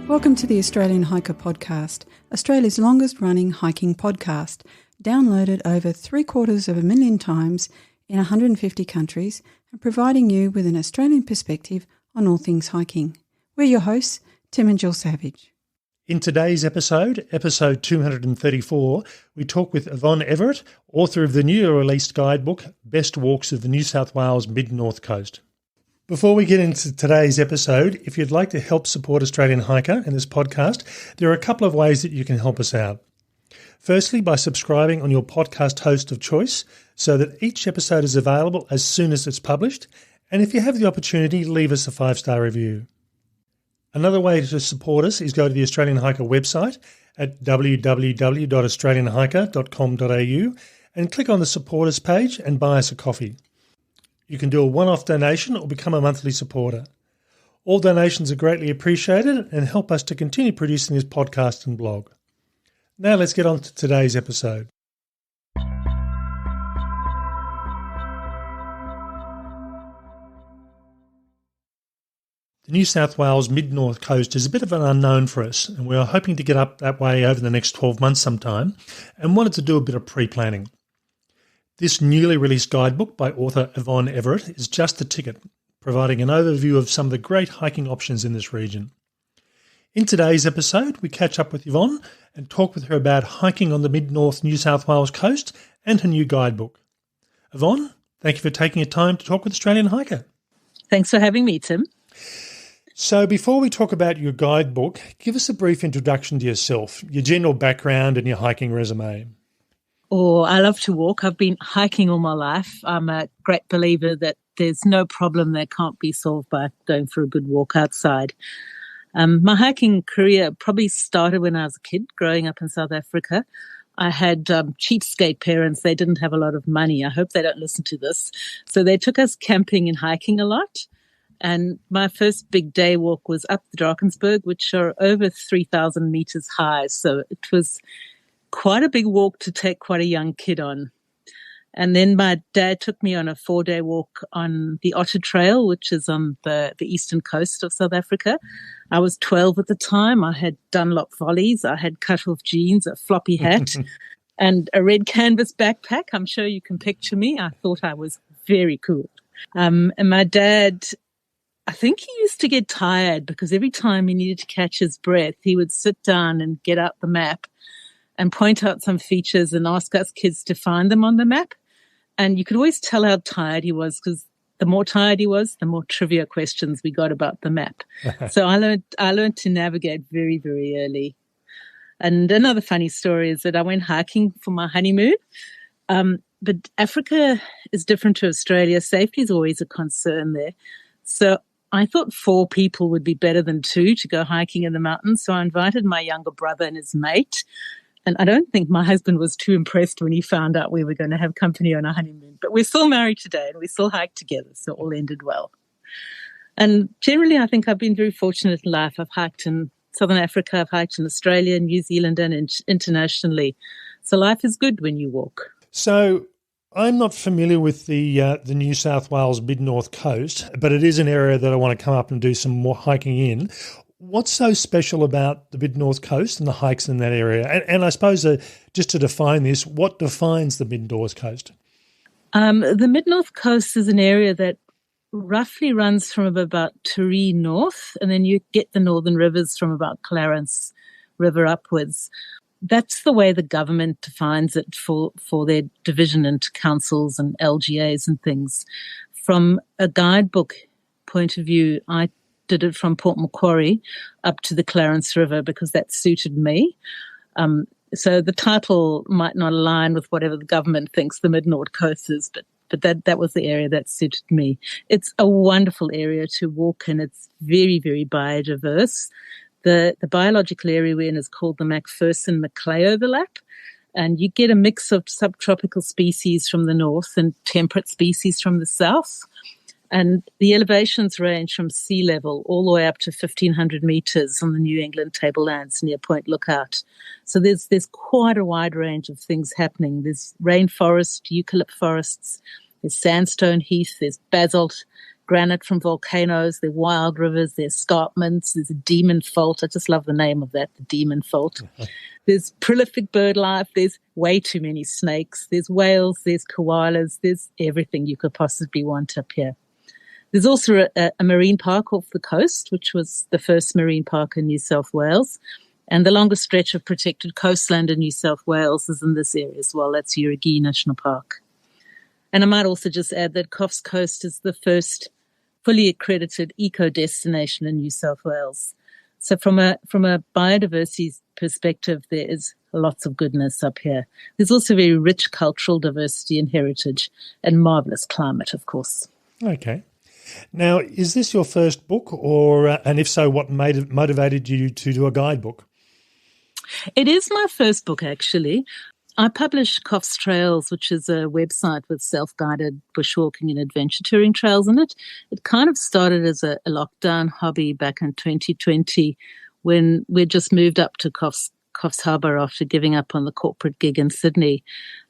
Welcome to the Australian Hiker Podcast, Australia's longest running hiking podcast, downloaded over 750,000 times in 150 countries and providing you with an Australian perspective on all things hiking. We're your hosts, Tim and Jill Savage. In today's episode 234, we talk with Yvonne Everett, author of the newly released guidebook, Best Walks of the New South Wales Mid-North Coast. Before we get into today's episode, if you'd like to help support Australian Hiker and this podcast, there are a couple of ways that you can help us out. Firstly, by subscribing on your podcast host of choice so that each episode is available as soon as it's published. And if you have the opportunity, leave us a 5-star review. Another way to support us is go to the Australian Hiker website at www.australianhiker.com.au and click on the Support Us page and buy us a coffee. You can do a one-off donation or become a monthly supporter. All donations are greatly appreciated and help us to continue producing this podcast and blog. Now let's get on to today's episode. The New South Wales Mid-North Coast is a bit of an unknown for us, and we are hoping to get up that way over the next 12 months sometime and wanted to do a bit of pre-planning. This newly released guidebook by author Yvonne Everett is just the ticket, providing an overview of some of the great hiking options in this region. In today's episode, we catch up with Yvonne and talk with her about hiking on the Mid-North New South Wales coast and her new guidebook. Yvonne, thank you for taking your time to talk with Australian Hiker. Thanks for having me, Tim. So before we talk about your guidebook, give us a brief introduction to yourself, your general background and your hiking resume. Oh, I love to walk. I've been hiking all my life. I'm a great believer that there's no problem that can't be solved by going for a good walk outside. My hiking career probably started when I was a kid, growing up in South Africa. I had cheapskate parents. They didn't have a lot of money. I hope they don't listen to this. So they took us camping and hiking a lot. And my first big day walk was up the Drakensberg, which are over 3,000 meters high. So it was quite a big walk to take quite a young kid on. And then my dad took me on a 4-day walk on the Otter Trail, which is on the eastern coast of South Africa. I was 12 at the time. I had Dunlop Volleys. I had cut-off jeans, a floppy hat, and a red canvas backpack. I'm sure you can picture me. I thought I was very cool. And my dad, I think he used to get tired because every time he needed to catch his breath, he would sit down and get out the map and point out some features and ask us kids to find them on the map. And you could always tell how tired he was because the more tired he was, the more trivia questions we got about the map. So I learned to navigate very, very early. And another funny story is that I went hiking for my honeymoon. But Africa is different to Australia. Safety is always a concern there. So I thought 4 people would be better than 2 to go hiking in the mountains. So I invited my younger brother and his mate. And I don't think my husband was too impressed when he found out we were going to have company on our honeymoon. But we're still married today and we still hike together. So it all ended well. And generally, I think I've been very fortunate in life. I've hiked in Southern Africa. I've hiked in Australia, New Zealand and internationally. So life is good when you walk. So I'm not familiar with the New South Wales Mid-North Coast, but it is an area that I want to come up and do some more hiking in. What's so special about the Mid-North Coast and the hikes in that area? And I suppose just to define this, what defines the Mid-North Coast? The Mid-North Coast is an area that roughly runs from about Taree north, and then you get the northern rivers from about Clarence River upwards. That's the way the government defines it for their division into councils and LGAs and things. From a guidebook point of view, I did it from Port Macquarie up to the Clarence River because that suited me. So the title might not align with whatever the government thinks the Mid-North Coast is, but that was the area that suited me. It's a wonderful area to walk in. It's very, very biodiverse. The biological area we're in is called the McPherson-Macleay overlap, and you get a mix of subtropical species from the north and temperate species from the south. And the elevations range from sea level all the way up to 1,500 meters on the New England tablelands near Point Lookout. So there's quite a wide range of things happening. There's rainforest, eucalypt forests, there's sandstone heath, there's basalt, granite from volcanoes, there are wild rivers, there's escarpments, there's a demon fault. I just love the name of that, the demon fault. There's prolific bird life, there's way too many snakes, there's whales, there's koalas, there's everything you could possibly want up here. There's also a marine park off the coast, which was the first marine park in New South Wales. And the longest stretch of protected coastland in New South Wales is in this area as well. That's Urrugi National Park. And I might also just add that Coffs Coast is the first fully accredited eco-destination in New South Wales. So from a biodiversity perspective, there is lots of goodness up here. There's also very rich cultural diversity and heritage and marvellous climate, of course. Okay. Now, is this your first book, and if so, what motivated you to do a guidebook? It is my first book, actually. I published Coffs Trails, which is a website with self-guided bushwalking and adventure touring trails in it. It kind of started as a lockdown hobby back in 2020 when we just moved up to Coffs Harbour after giving up on the corporate gig in Sydney.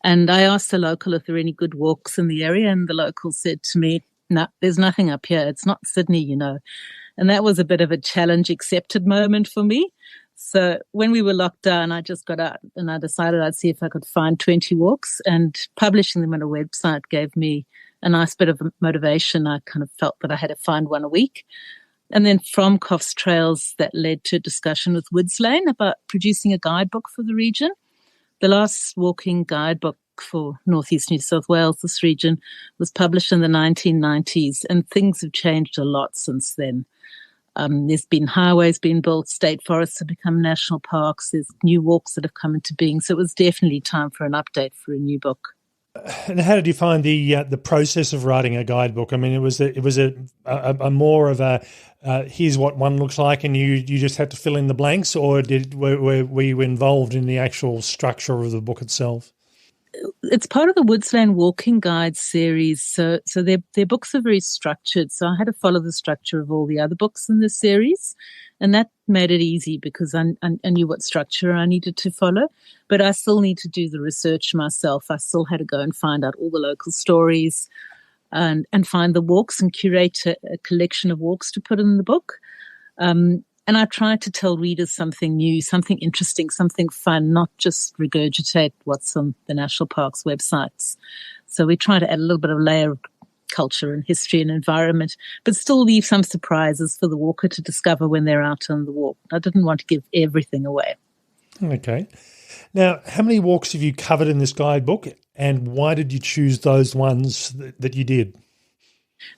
And I asked a local if there were any good walks in the area, and the local said to me, "No, there's nothing up here. It's not Sydney, you know." And that was a bit of a challenge accepted moment for me. So when we were locked down, I just got out and I decided I'd see if I could find 20 walks, and publishing them on a website gave me a nice bit of motivation. I kind of felt that I had to find one a week. And then from Coffs Trails, that led to a discussion with Woods Lane about producing a guidebook for the region. The last walking guidebook for northeast New South Wales, this region, was published in the 1990s, and things have changed a lot since then. There's been highways being built, state forests have become national parks, there's new walks that have come into being. So it was definitely time for an update for a new book. And how did you find the process of writing a guidebook? I mean, it was a more of a here's what one looks like, and you just had to fill in the blanks, or were you involved in the actual structure of the book itself? It's part of the Woods Lane Walking Guide series, so their books are very structured. So I had to follow the structure of all the other books in this series, and that made it easy because I knew what structure I needed to follow. But I still need to do the research myself. I still had to go and find out all the local stories, and find the walks and curate a collection of walks to put in the book. And I try to tell readers something new, something interesting, something fun, not just regurgitate what's on the national parks websites. So we try to add a little bit of layer of culture and history and environment, but still leave some surprises for the walker to discover when they're out on the walk. I didn't want to give everything away. Okay. Now, how many walks have you covered in this guidebook, and why did you choose those ones that you did?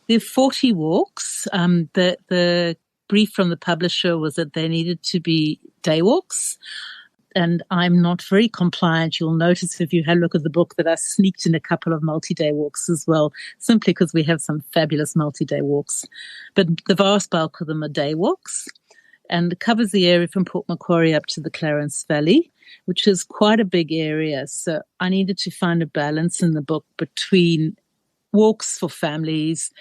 There are 40 walks. The brief from the publisher was that they needed to be day walks, and I'm not very compliant. You'll notice if you had a look at the book that I sneaked in a couple of multi-day walks as well, simply because we have some fabulous multi-day walks. But the vast bulk of them are day walks, and it covers the area from Port Macquarie up to the Clarence Valley, which is quite a big area. So I needed to find a balance in the book between walks for families,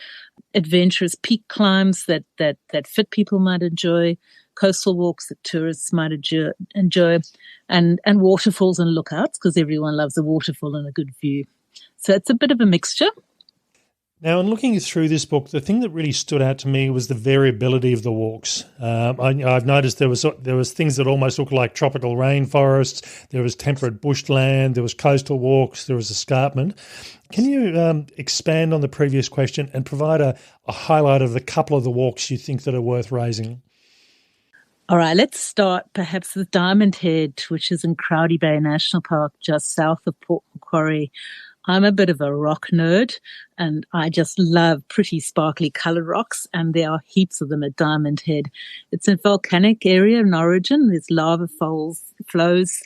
adventurous peak climbs that fit people might enjoy, coastal walks that tourists might enjoy, and waterfalls and lookouts, because everyone loves a waterfall and a good view. So it's a bit of a mixture. Now, in looking through this book, the thing that really stood out to me was the variability of the walks. I've noticed there was things that almost looked like tropical rainforests. There was temperate bushland. There was coastal walks. There was escarpment. Can you expand on the previous question and provide a highlight of the couple of the walks you think that are worth raising? All right, let's start perhaps with Diamond Head, which is in Crowdy Bay National Park, just south of Port Macquarie. I'm a bit of a rock nerd, and I just love pretty sparkly coloured rocks, and there are heaps of them at Diamond Head. It's a volcanic area in origin. There's lava flows.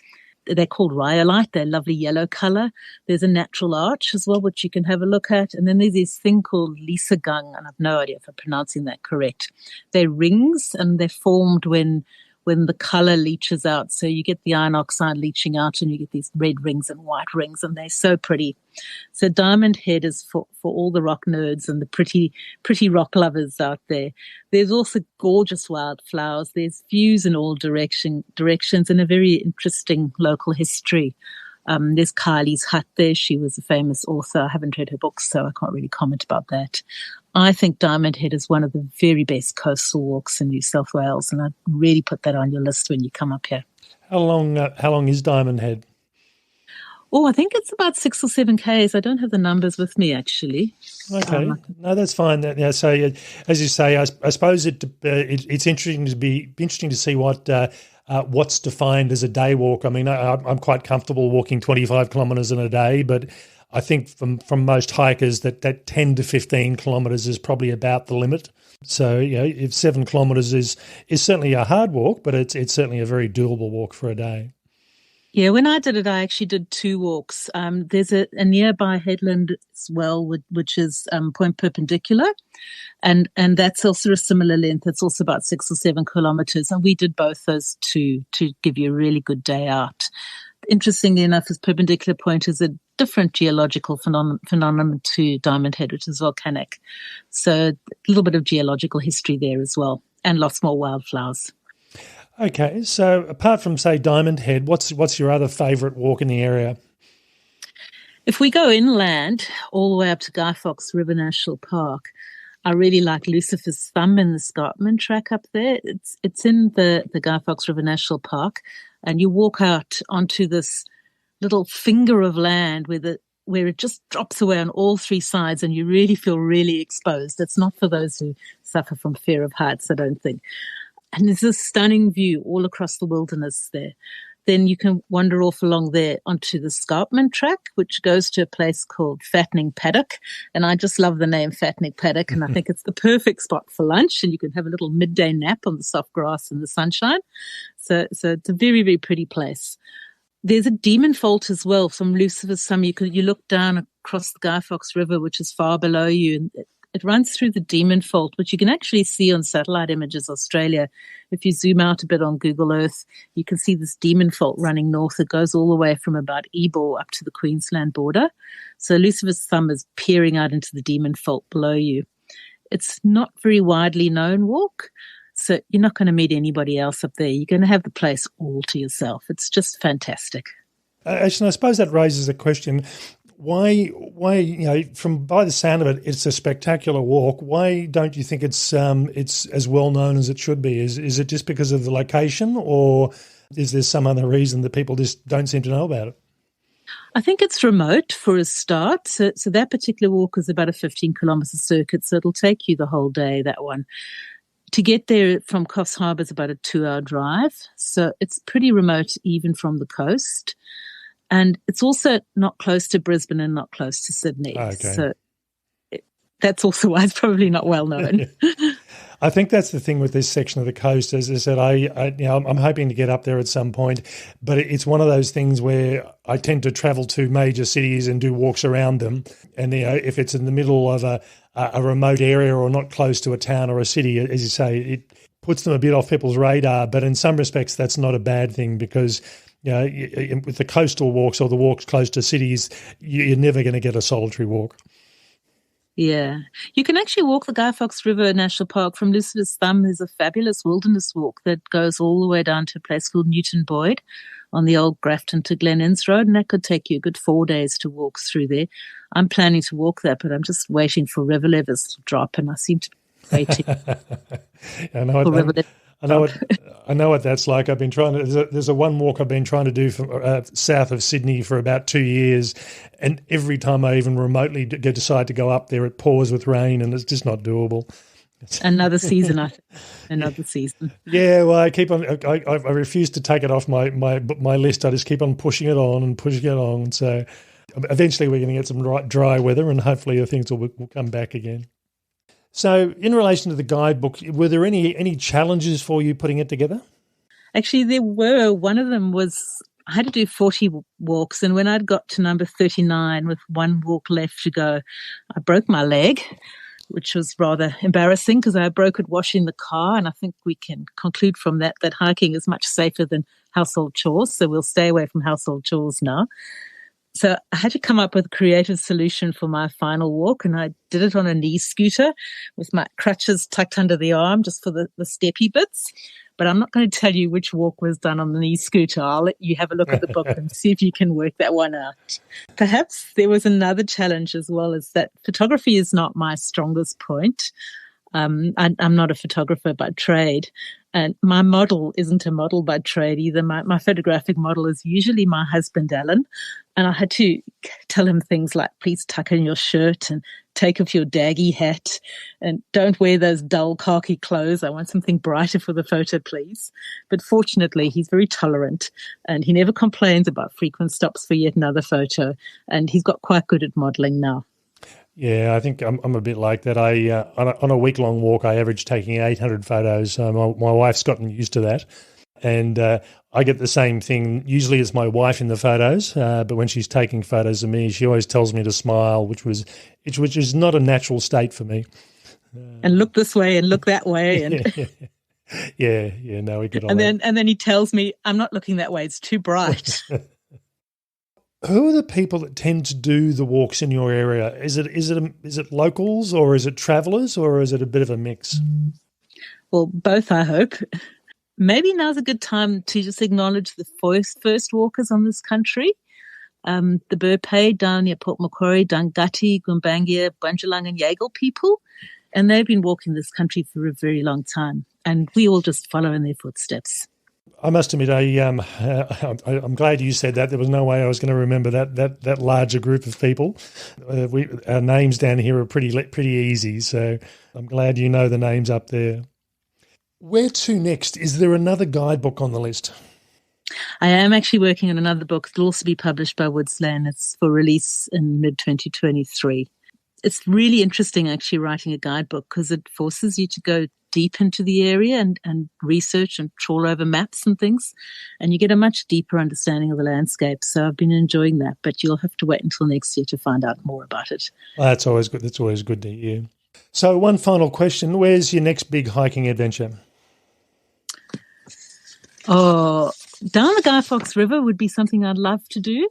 They're called rhyolite. They're lovely yellow colour. There's a natural arch as well, which you can have a look at. And then there's this thing called Lisagang, and I've no idea if I'm pronouncing that correct. They're rings, and they're formed when the colour leaches out. So you get the iron oxide leaching out, and you get these red rings and white rings, and they're so pretty. So Diamond Head is for all the rock nerds and the pretty rock lovers out there. There's also gorgeous wildflowers. There's views in all directions, and a very interesting local history. There's Kylie's hut there. She was a famous author. I haven't read her books, so I can't really comment about that. I think Diamond Head is one of the very best coastal walks in New South Wales, and I'd really put that on your list when you come up here. How long is Diamond Head? Oh, I think it's about 6 or 7 Ks. I don't have the numbers with me, actually. Okay, no, that's fine. So, as you say, I suppose it's interesting to see what's defined as a day walk. I mean, I'm quite comfortable walking 25 kilometres in a day, but I think from most hikers that 10 to 15 kilometres is probably about the limit. So, if 7 kilometres is certainly a hard walk, but it's certainly a very doable walk for a day. Yeah, when I did it, I actually did 2 walks. There's a nearby headland as well, which is Point Perpendicular, and that's also a similar length. It's also about 6 or 7 kilometres, and we did both those two to give you a really good day out. Interestingly enough, as Perpendicular Point is a different geological phenomenon to Diamond Head, which is volcanic. So a little bit of geological history there as well, and lots more wildflowers. Okay, so apart from, say, Diamond Head, what's your other favourite walk in the area? If we go inland, all the way up to Guy Fawkes River National Park, I really like Lucifer's Thumb in the Scarpman track up there. It's in the Guy Fawkes River National Park, and you walk out onto this little finger of land where it just drops away on all 3 sides, and you really feel really exposed. It's not for those who suffer from fear of heights, I don't think. And there's this stunning view all across the wilderness there. Then you can wander off along there onto the Scarpman track, which goes to a place called Fattening Paddock. And I just love the name Fattening Paddock, and I think it's the perfect spot for lunch, and you can have a little midday nap on the soft grass in the sunshine. So it's a very, very pretty place. There's a Demon Fault as well from Lucifer's Thumb. You look down across the Guy Fawkes River, which is far below you, and it runs through the Demon Fault, which you can actually see on Satellite Images Australia. If you zoom out a bit on Google Earth, you can see this Demon Fault running north. It goes all the way from about Ebor up to the Queensland border. So Lucifer's Thumb is peering out into the Demon Fault below you. It's not very widely known walk, so you're not going to meet anybody else up there. You're going to have the place all to yourself. It's just fantastic. Actually, I suppose that raises a question. Why, from by the sound of it, it's a spectacular walk. Why don't you think it's as well known as it should be? Is it just because of the location, or is there some other reason that people just don't seem to know about it? I think it's remote for a start. So that particular walk is about a 15-kilometre circuit, so it'll take you the whole day, that one. To get there from Coffs Harbour is about a 2-hour drive, so it's pretty remote even from the coast. And it's also not close to Brisbane and not close to Sydney. Okay. So that's also why it's probably not well known. I think that's the thing with this section of the coast. As I said, I'm hoping to get up there at some point, but it's one of those things where I tend to travel to major cities and do walks around them. And if it's in the middle of a remote area or not close to a town or a city, as you say, it puts them a bit off people's radar. But in some respects, that's not a bad thing, because with the coastal walks or the walks close to cities, you're never going to get a solitary walk. Yeah. You can actually walk the Guy Fawkes River National Park from Lucifer's Thumb. There's a fabulous wilderness walk that goes all the way down to a place called Newton Boyd on the old Grafton to Glen Innes Road, and that could take you a good 4 days to walk through there. I'm planning to walk that, but I'm just waiting for river levels to drop, and I seem to be waiting I know what that's like. I've been trying to. There's a one walk I've been trying to do from south of Sydney for about 2 years, and every time I even remotely decide to go up there, it pours with rain, and it's just not doable. Another season, I think. Another season. Yeah, well, I keep on. I refuse to take it off my list. I just keep on pushing it on and pushing it on. So eventually, we're going to get some dry weather, and hopefully, things will come back again. So in relation to the guidebook, were there any challenges for you putting it together? Actually, there were. One of them was I had to do 40 walks, and when I'd got to number 39 with one walk left to go, I broke my leg, which was rather embarrassing because I broke it washing the car, and I think we can conclude from that hiking is much safer than household chores, so we'll stay away from household chores now. So I had to come up with a creative solution for my final walk, and I did it on a knee scooter with my crutches tucked under the arm just for the steppy bits. But I'm not going to tell you which walk was done on the e-scooter. I'll let you have a look at the book and see if you can work that one out. Perhaps there was another challenge as well, is that photography is not my strongest point. I'm not a photographer by trade, and my model isn't a model by trade either. My photographic model is usually my husband, Alan, and I had to tell him things like, please tuck in your shirt and take off your daggy hat and don't wear those dull khaki clothes. I want something brighter for the photo, please. But fortunately, he's very tolerant and he never complains about frequent stops for yet another photo, and he's got quite good at modeling now. Yeah, I think I'm a bit like that. On a week-long walk, I average taking 800 photos. My wife's gotten used to that. And I get the same thing. Usually it's my wife in the photos, but when she's taking photos of me, she always tells me to smile, which is not a natural state for me. And look this way and look that way. And yeah, no, we get on and then he tells me, I'm not looking that way, it's too bright. Who are the people that tend to do the walks in your area? Is it locals, or is it travellers, or is it a bit of a mix? Well, both, I hope. Maybe now's a good time to just acknowledge the first walkers on this country. The Burpay down near Port Macquarie, Dunghutti, Gumbaynggirr, Bundjalung and Yagle people. And they've been walking this country for a very long time. And we all just follow in their footsteps. I must admit, I'm glad you said that. There was no way I was going to remember that larger group of people. Our names down here are pretty easy, so I'm glad you know the names up there. Where to next? Is there another guidebook on the list? I am actually working on another book. It'll also be published by Woodsland. It's for release in mid-2023. It's really interesting actually writing a guidebook because it forces you to go deep into the area and research and trawl over maps and things, and you get a much deeper understanding of the landscape. So I've been enjoying that, but you'll have to wait until next year to find out more about it. Well, that's always good. That's always good to hear. So one final question. Where's your next big hiking adventure? Oh, down the Guy Fawkes River would be something I'd love to do.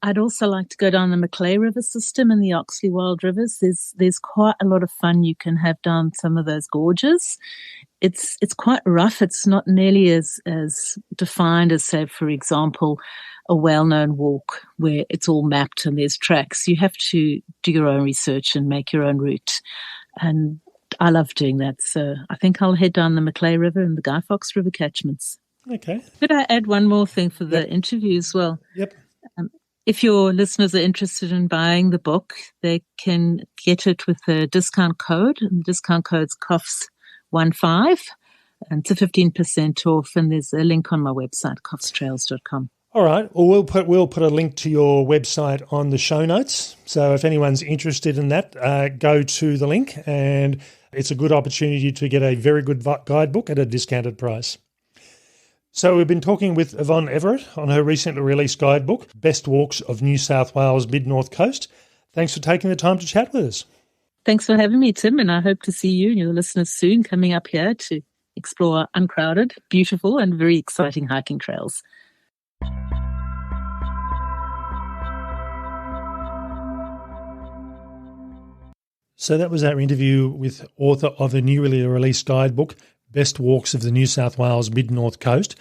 I'd also like to go down the Macleay River system and the Oxley Wild Rivers. There's quite a lot of fun you can have down some of those gorges. It's quite rough. It's not nearly as defined as, say, for example, a well-known walk where it's all mapped and there's tracks. You have to do your own research and make your own route. And I love doing that. So I think I'll head down the Macleay River and the Guy Fawkes River catchments. Okay. Could I add one more thing for the interview as well? Yep. If your listeners are interested in buying the book, they can get it with a discount code. And the discount code's COFS15, and it's a 15% off. And there's a link on my website, COFStrails.com. All right. Well, we'll put a link to your website on the show notes. So if anyone's interested in that, go to the link, and it's a good opportunity to get a very good guidebook at a discounted price. So we've been talking with Yvonne Everett on her recently released guidebook, Best Walks of New South Wales Mid-North Coast. Thanks for taking the time to chat with us. Thanks for having me, Tim, and I hope to see you and your listeners soon coming up here to explore uncrowded, beautiful and very exciting hiking trails. So that was our interview with author of a newly released guidebook, Best Walks of the New South Wales Mid-North Coast.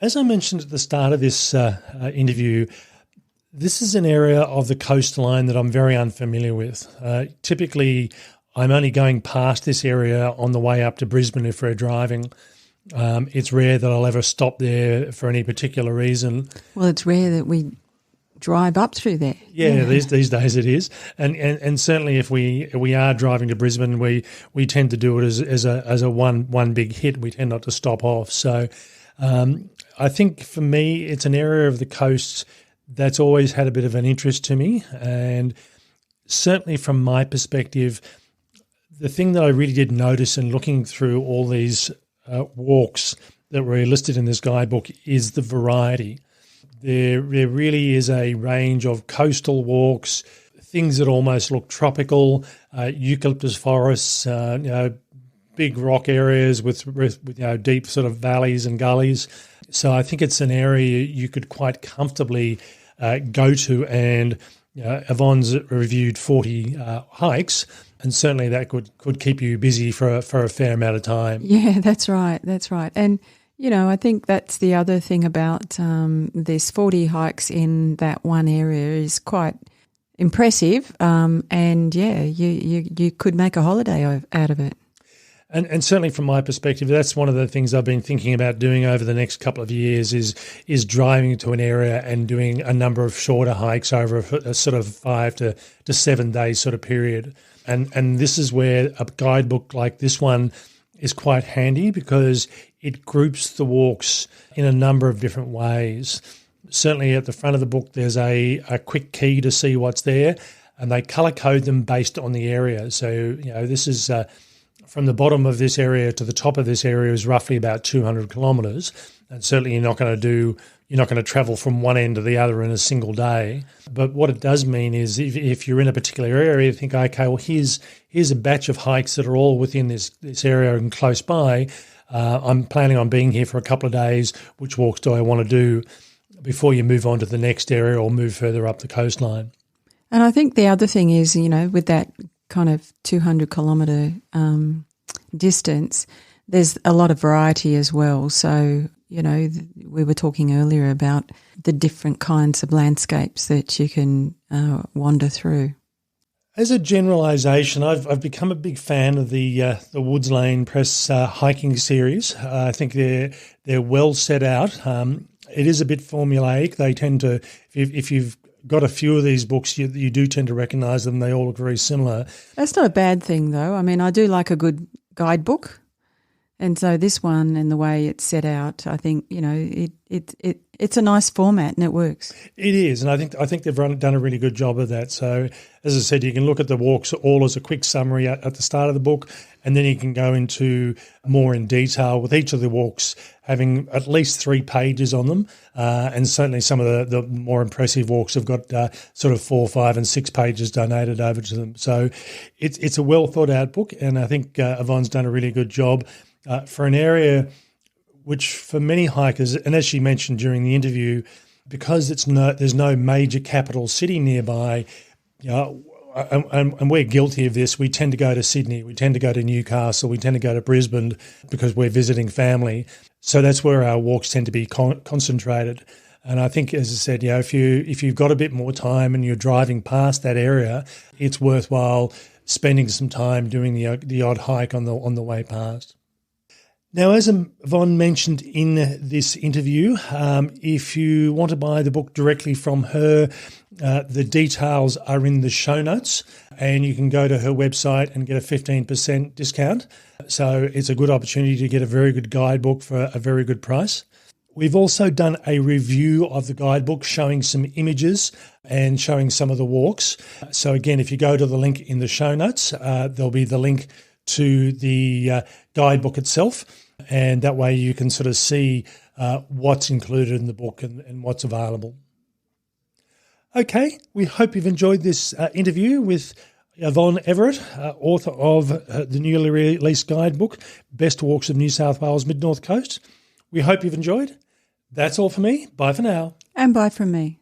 As I mentioned at the start of this interview, this is an area of the coastline that I'm very unfamiliar with. Typically, I'm only going past this area on the way up to Brisbane if we're driving. It's rare that I'll ever stop there for any particular reason. Well, it's rare that we drive up through there. Yeah, these days it is, and certainly if we are driving to Brisbane, we tend to do it as a one big hit. We tend not to stop off. So I think for me, it's an area of the coast that's always had a bit of an interest to me, and certainly from my perspective, the thing that I really did notice in looking through all these walks that were listed in this guidebook is the variety. There really is a range of coastal walks, things that almost look tropical, eucalyptus forests, big rock areas with deep sort of valleys and gullies. So I think it's an area you could quite comfortably go to and Yvonne's reviewed 40 hikes, and certainly that could keep you busy for a fair amount of time. Yeah, that's right. And, I think that's the other thing about there's 40 hikes in that one area is quite impressive. And, yeah, you could make a holiday out of it. And certainly from my perspective, that's one of the things I've been thinking about doing over the next couple of years is driving to an area and doing a number of shorter hikes over a sort of 5 to 7 days sort of period. And this is where a guidebook like this one is quite handy because it groups the walks in a number of different ways. Certainly at the front of the book, there's a quick key to see what's there, and they colour code them based on the area. So, this is from the bottom of this area to the top of this area is roughly about 200 kilometres, and certainly you're not going to travel from one end to the other in a single day. But what it does mean is if you're in a particular area, you think, okay, well, here's a batch of hikes that are all within this area and close by. I'm planning on being here for a couple of days. Which walks do I want to do before you move on to the next area or move further up the coastline? And I think the other thing is, with that kind of 200 kilometre distance, there's a lot of variety as well. So, we were talking earlier about the different kinds of landscapes that you can wander through. As a generalisation, I've become a big fan of the Woods Lane Press hiking series. I think they're well set out. It is a bit formulaic. They tend to, if you've got a few of these books, you do tend to recognise them. They all look very similar. That's not a bad thing, though. I mean, I do like a good guidebook. And so this one and the way it's set out, I think, it's a nice format and it works. It is, and I think they've done a really good job of that. So, as I said, you can look at the walks all as a quick summary at the start of the book, and then you can go into more in detail with each of the walks having at least 3 pages on them, and certainly some of the more impressive walks have got sort of 4, 5 and 6 pages donated over to them. So it's a well thought out book, and I think Yvonne's done a really good job for an area which for many hikers, and as she mentioned during the interview, because there's no major capital city nearby, and we're guilty of this, we tend to go to Sydney, we tend to go to Newcastle, we tend to go to Brisbane because we're visiting family. So that's where our walks tend to be concentrated. And I think, as I said, if you've got a bit more time and you're driving past that area, it's worthwhile spending some time doing the odd hike on the way past. Now, as Yvonne mentioned in this interview, if you want to buy the book directly from her, the details are in the show notes, and you can go to her website and get a 15% discount. So it's a good opportunity to get a very good guidebook for a very good price. We've also done a review of the guidebook showing some images and showing some of the walks. So again, if you go to the link in the show notes, there'll be the link to the guidebook itself, and that way you can sort of see what's included in the book and what's available. Okay, we hope you've enjoyed this interview with Yvonne Everett, author of the newly released guidebook, Best Walks of New South Wales Mid-North Coast. We hope you've enjoyed. That's all for me. Bye for now. And bye from me.